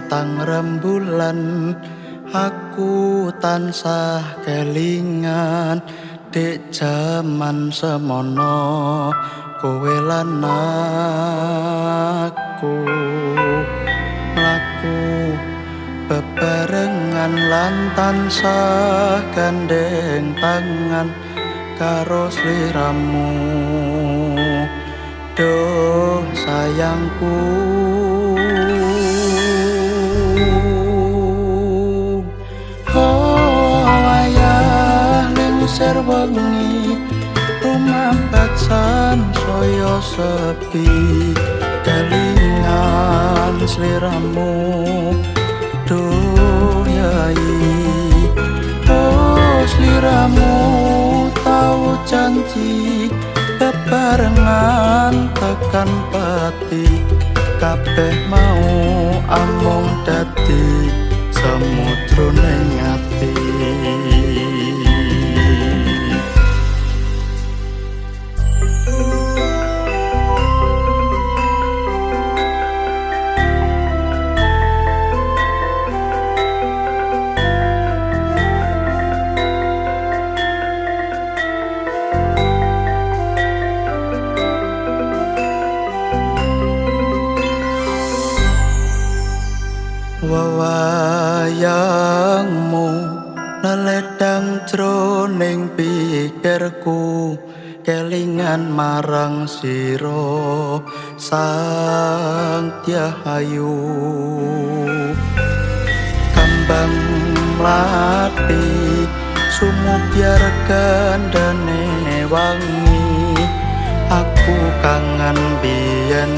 petang rembulan aku tansah kelingan dek jaman semono kowe lan aku mlaku bebarengan lan tansah gandeng tangan karo sliramu duh sayangku wayah lingsir wengi rumah bacan saya sepi kelingan sliramu duh yai oh sliramu tau janji bebarengan tekan pati kabeh mau amung dadi samudra ning ati wayangmu leledang jroning pikirku kelingan marang sira sang Tyahayu kambang mlati sumubyar gandane wangi aku kangen biyen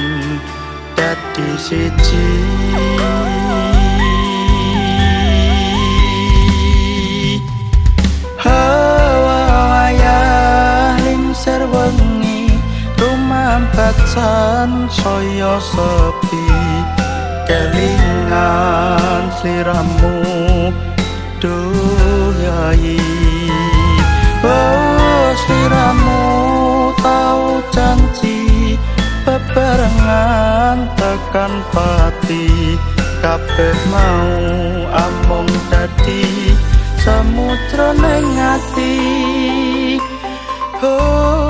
dadi siji wengi rumah bacan saya sepi kelingan sliramu duh yai oh sliramu tau janji bebarengan tekan pati kabeh mau amung dadi samudra ning ati oh